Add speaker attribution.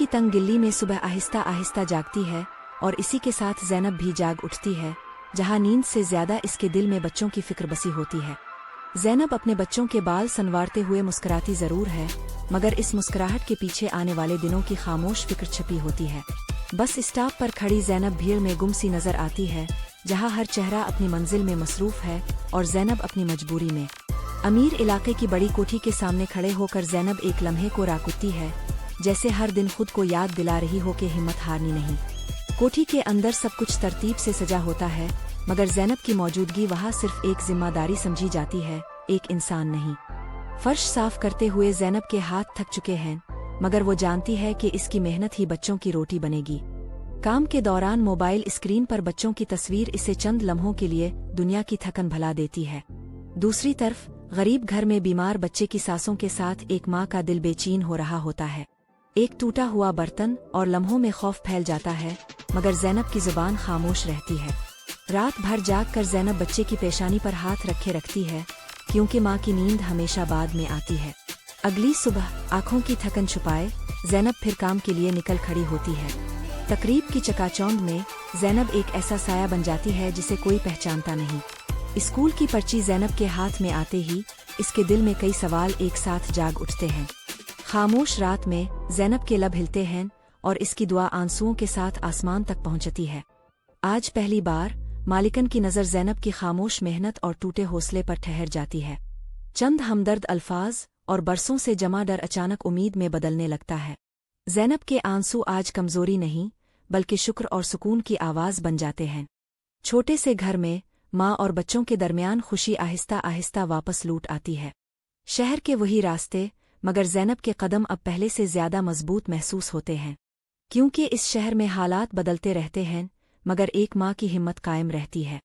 Speaker 1: की तंग गिल्ली में सुबह आहिस्ता आहिस्ता जागती है और इसी के साथ ज़ैनब भी जाग उठती है, जहां नींद से ज्यादा इसके दिल में बच्चों की फिक्र बसी होती है। ज़ैनब अपने बच्चों के बाल संवारते हुए मुस्कुराती जरूर है, मगर इस मुस्कुराहट के पीछे आने वाले दिनों की खामोश फिक्र छपी होती है। बस स्टॉप पर खड़ी ज़ैनब भीड़ में गुमसी नजर आती है, जहां हर चेहरा अपनी मंजिल में मसरूफ है और ज़ैनब अपनी मजबूरी में। अमीर इलाके की बड़ी कोठी के सामने खड़े होकर ज़ैनब एक लम्हे को राकुती है, जैसे हर दिन खुद को याद दिला रही हो कि हिम्मत हारनी नहीं। कोठी के अंदर सब कुछ तरतीब से सजा होता है, मगर ज़ैनब की मौजूदगी वहाँ सिर्फ एक जिम्मेदारी समझी जाती है, एक इंसान नहीं। फर्श साफ करते हुए ज़ैनब के हाथ थक चुके हैं, मगर वो जानती है कि इसकी मेहनत ही बच्चों की रोटी बनेगी। काम के दौरान मोबाइल स्क्रीन पर बच्चों की तस्वीर इसे चंद लम्हों के लिए दुनिया की थकन भुला देती है। दूसरी तरफ गरीब घर में बीमार बच्चे की सांसों के साथ एक माँ का दिल बेचैन हो रहा होता है। एक टूटा हुआ बर्तन और लम्हों में खौफ फैल जाता है, मगर ज़ैनब की जुबान खामोश रहती है। रात भर जाग कर ज़ैनब बच्चे की पेशानी पर हाथ रखे रखती है, क्योंकि माँ की नींद हमेशा बाद में आती है। अगली सुबह आंखों की थकन छुपाए ज़ैनब फिर काम के लिए निकल खड़ी होती है। तकरीब की चकाचौंध में ज़ैनब एक ऐसा साया बन जाती है जिसे कोई पहचानता नहीं। स्कूल की पर्ची ज़ैनब के हाथ में आते ही इसके दिल में कई सवाल एक साथ जाग उठते हैं। खामोश रात में ज़ैनब के लब हिलते हैं और इसकी दुआ आंसुओं के साथ आसमान तक पहुंचती है। आज पहली बार मालिकन की नज़र ज़ैनब की खामोश मेहनत और टूटे हौसले पर ठहर जाती है। चंद हमदर्द अल्फाज और बरसों से जमा डर अचानक उम्मीद में बदलने लगता है। ज़ैनब के आंसू आज कमजोरी नहीं, बल्कि शुक्र और सुकून की आवाज़ बन जाते हैं। छोटे से घर में माँ और बच्चों के दरमियान खुशी आहिस्ता आहिस्ता वापस लूट आती है। शहर के वही रास्ते, मगर ज़ैनब के कदम अब पहले से ज्यादा मजबूत महसूस होते हैं, क्योंकि इस शहर में हालात बदलते रहते हैं, मगर एक माँ की हिम्मत कायम रहती है।